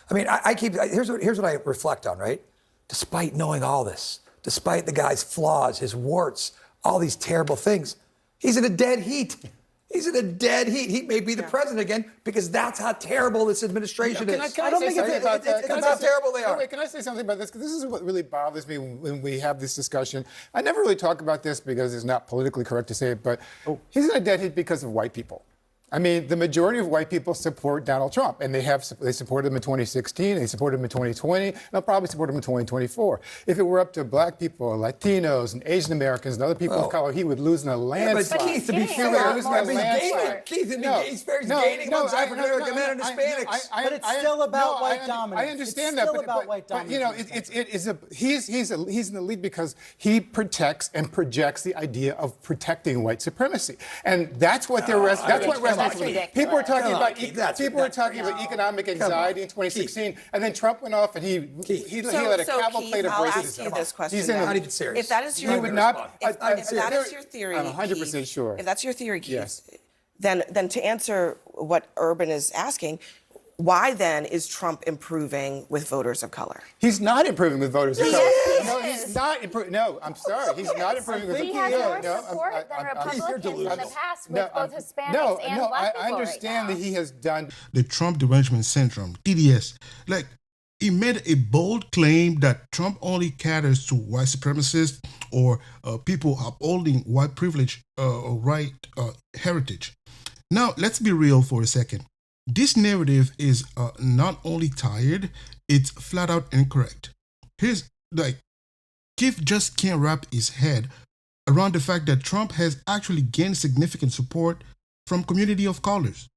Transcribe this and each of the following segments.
I mean, here's what I reflect on, right? Despite knowing all this, despite the guy's flaws, his warts, all these terrible things, he's in a dead heat. He's in a dead heat. He may be the president again because that's how terrible this administration is. I don't think it's how terrible they are. Wait, can I say something about this? Because this is what really bothers me when we have this discussion. I never really talk about this because it's not politically correct to say it, but he's in a dead heat because of white people. I mean, the majority of white people support Donald Trump, and they supported him in 2016, they supported him in 2020, and they'll probably support him in 2024. If it were up to black people, Latinos, and Asian Americans, and other people of color, he would lose in a landslide. But Keith, to be fair, he's gaining on African American men and Hispanics. But it's still about white dominance. I understand it's that, still about white dominance. But he's in the lead because he protects and projects the idea of protecting white supremacy, and that's what they're People were talking about economic anxiety in 2016, and then Trump went off and he had a cavalcade of racism. I'll ask you this question. Not even serious. If that is your, if that is your theory, I'm 100% sure. If that's your theory, Keith, Yes. then to answer what Urban is asking, why then is Trump improving with voters of color? He's not improving with voters of color. Yes. No, he's not improving. No, I'm sorry. He's not improving with He has more support than Republicans in the past with both Hispanics and black people. I understand that he has done the Trump derangement syndrome, TDS. Like, he made a bold claim that Trump only caters to white supremacists or people upholding white privilege or white heritage. Now, let's be real for a second. This narrative is not only tired, it's flat out incorrect. Here's Keith just can't wrap his head around the fact that Trump has actually gained significant support from community of colors,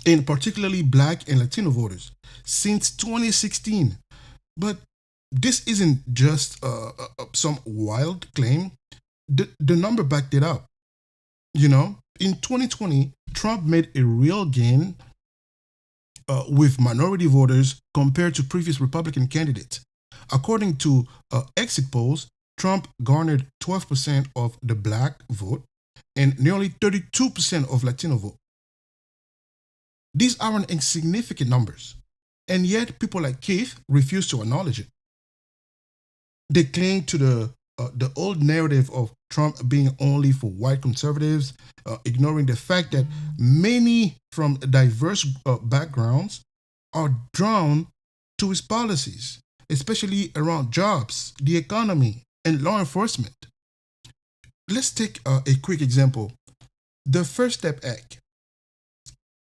and particularly Black and Latino voters, since 2016. But this isn't just some wild claim. The number backed it up. You know, in 2020, Trump made a real gain with minority voters compared to previous Republican candidates. According to exit polls, Trump garnered 12% of the Black vote and nearly 32% of Latino vote. These aren't insignificant numbers, and yet people like Keith refuse to acknowledge it. They cling to the old narrative of Trump being only for white conservatives, ignoring the fact that many from diverse backgrounds are drawn to his policies, especially around jobs, the economy, and law enforcement. Let's take a quick example. The First Step Act,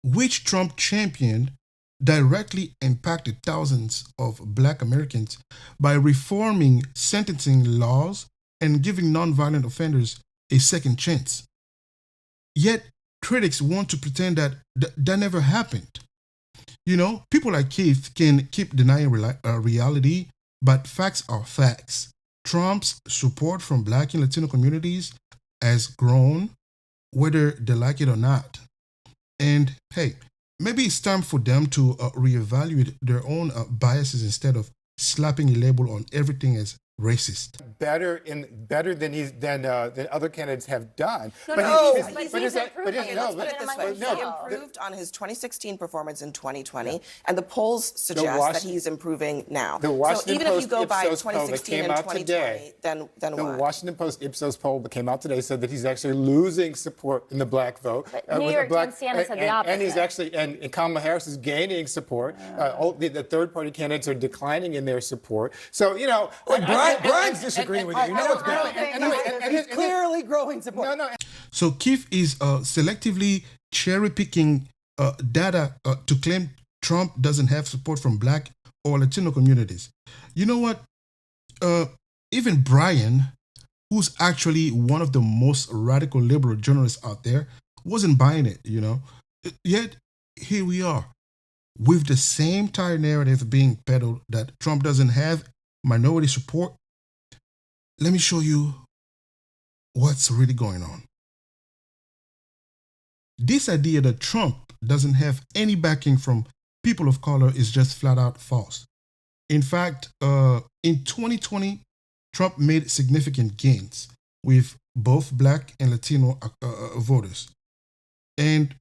which Trump championed, directly impacted thousands of Black Americans by reforming sentencing laws and giving nonviolent offenders a second chance. Yet, critics want to pretend that that never happened. You know, people like Keith can keep denying reality, but facts are facts. Trump's support from Black and Latino communities has grown, whether they like it or not. And hey, maybe it's time for them to reevaluate their own biases instead of slapping a label on everything as racist. Better than other candidates have done. He improved on his 2016 performance in 2020, and the polls suggest that he's improving now. So even if you go by 2016 and 2020, then what? The Washington Post Ipsos poll that came out today said that he's actually losing support in the Black vote. New York Times said the opposite. And he's actually, and Kamala Harris is gaining support. The third-party candidates are declining in their support. So, you know, Brian's disagreeing with you. You know what's going He's clearly growing support. So Keith is selectively cherry-picking data to claim Trump doesn't have support from Black or Latino communities. You know what? Even Brian, who's actually one of the most radical liberal journalists out there, wasn't buying it, you know. Yet, here we are, with the same tired narrative being peddled that Trump doesn't have minority support. Let me show you what's really going on. This idea that Trump doesn't have any backing from people of color is just flat out false. In fact, in 2020, Trump made significant gains with both Black and Latino voters. And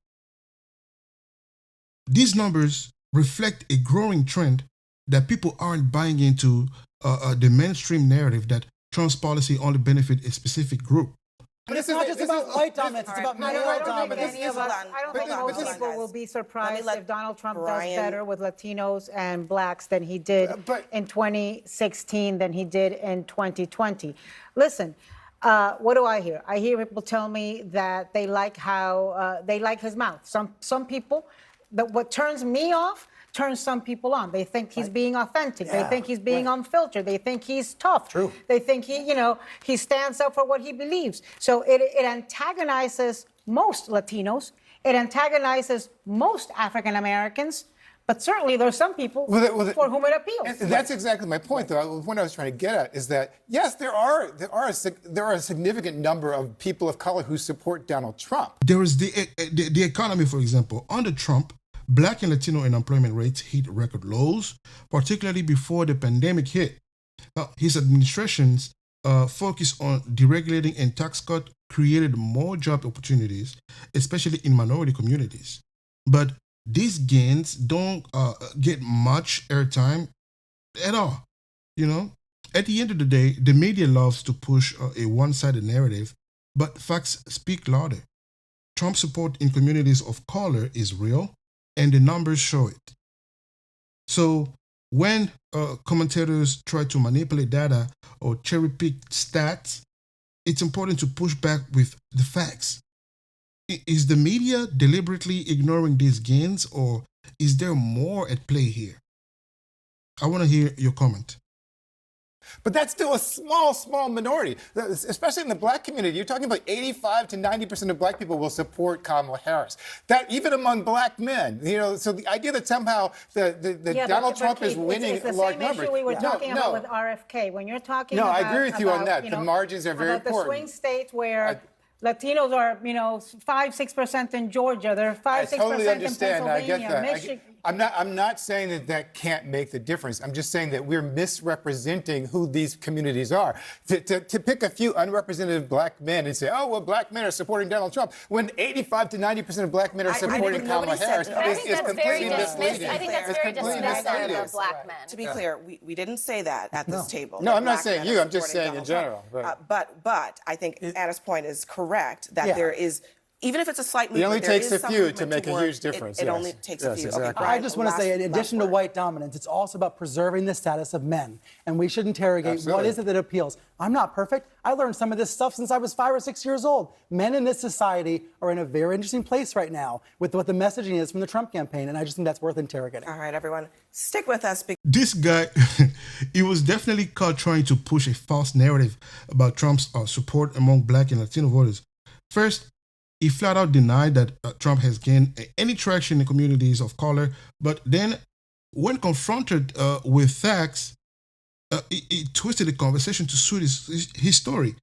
these numbers reflect a growing trend that people aren't buying into the mainstream narrative that Trump's policy only benefit a specific group. But it's not just about white dominance, it's about minority dominance. I don't think most people will be surprised if Donald Trump does better with Latinos and blacks than he did in 2016 than he did in 2020. Listen, what do I hear? I hear people tell me that they like how they like his mouth. Some people, that what turns me off turns some people on. They think he's being authentic. They think he's being unfiltered. They think he's tough. True. They think he stands up for what he believes. So it antagonizes most Latinos. It antagonizes most African Americans. But certainly there's some people for whom it appeals. And that's exactly my point, though. What I was trying to get at is that, yes, there are a significant number of people of color who support Donald Trump. There is the economy, for example. Under Trump, Black and Latino unemployment rates hit record lows, particularly before the pandemic hit. Now, his administration's focus on deregulating and tax cut created more job opportunities, especially in minority communities. But these gains don't get much airtime at all. At the end of the day, the media loves to push a one-sided narrative, but facts speak louder. Trump's support in communities of color is real, and the numbers show it. So when commentators try to manipulate data or cherry-pick stats, it's important to push back with the facts. Is the media deliberately ignoring these gains, or is there more at play here? I want to hear your comment. But that's still a small minority, especially in the black community. You're talking about 85 to 90% of black people will support Kamala Harris. That even among black men, so the idea that somehow Donald Trump is winning it's the large same numbers. issue we were talking about with RFK. When you're talking I about, agree with you on that. The margins are very about important. The swing states where Latinos are, 5-6% in Georgia. They're 5-6% I totally in understand. I get that. Michigan. I'm not saying that can't make the difference. I'm just saying that we're misrepresenting who these communities are. To pick a few unrepresented black men and say, oh, well, black men are supporting Donald Trump, when 85 to 90% of black men are supporting Kamala Harris is completely misleading. I think that's very dismissive of black men. To be clear, we didn't say that at this table. No, I'm not saying you. I'm just saying in general. But I think Anna's point is correct that there is. Even if it's a slight movement, it only takes a few to make a huge difference. It only takes a few. Exactly. Okay, Brian, I just want to say, in addition to white dominance, it's also about preserving the status of men. And we should interrogate what is it that appeals. I'm not perfect. I learned some of this stuff since I was 5 or 6 years old. Men in this society are in a very interesting place right now with what the messaging is from the Trump campaign. And I just think that's worth interrogating. All right, everyone, stick with us. This guy, he was definitely caught trying to push a false narrative about Trump's support among black and Latino voters. First, he flat out denied that Trump has gained any traction in communities of color. But then when confronted with facts, he twisted the conversation to suit his story.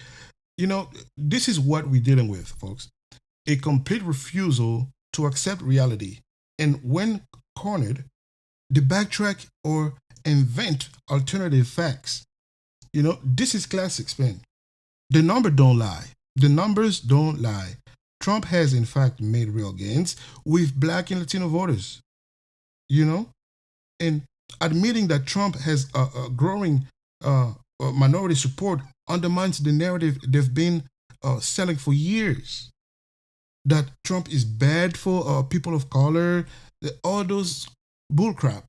This is what we're dealing with, folks. A complete refusal to accept reality. And when cornered, they backtrack or invent alternative facts. This is classic spin. The numbers don't lie. The numbers don't lie. Trump has, in fact, made real gains with black and Latino voters, and admitting that Trump has a growing minority support undermines the narrative they've been selling for years, that Trump is bad for people of color, all those bullcrap.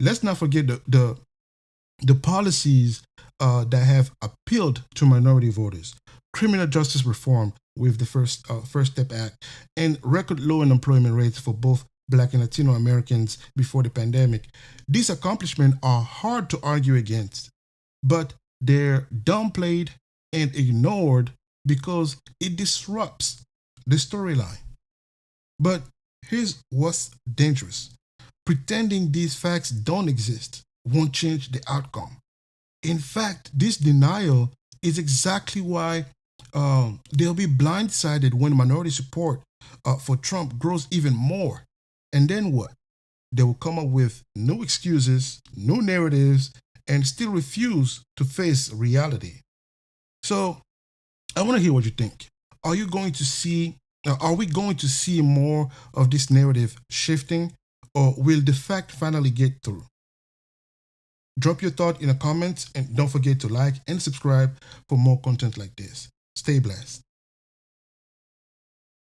Let's not forget the policies that have appealed to minority voters. Criminal justice reform with the First Step Act, and record low unemployment rates for both Black and Latino Americans before the pandemic. These accomplishments are hard to argue against, but they're downplayed and ignored because it disrupts the storyline. But here's what's dangerous. Pretending these facts don't exist won't change the outcome. In fact, this denial is exactly why they'll be blindsided when minority support for Trump grows even more. And then what? They will come up with new excuses, new narratives, and still refuse to face reality. So I want to hear what you think. Are we going to see more of this narrative shifting, Or will the fact finally get through? Drop your thought in the comments and don't forget to like and subscribe for more content like this. Stay blessed.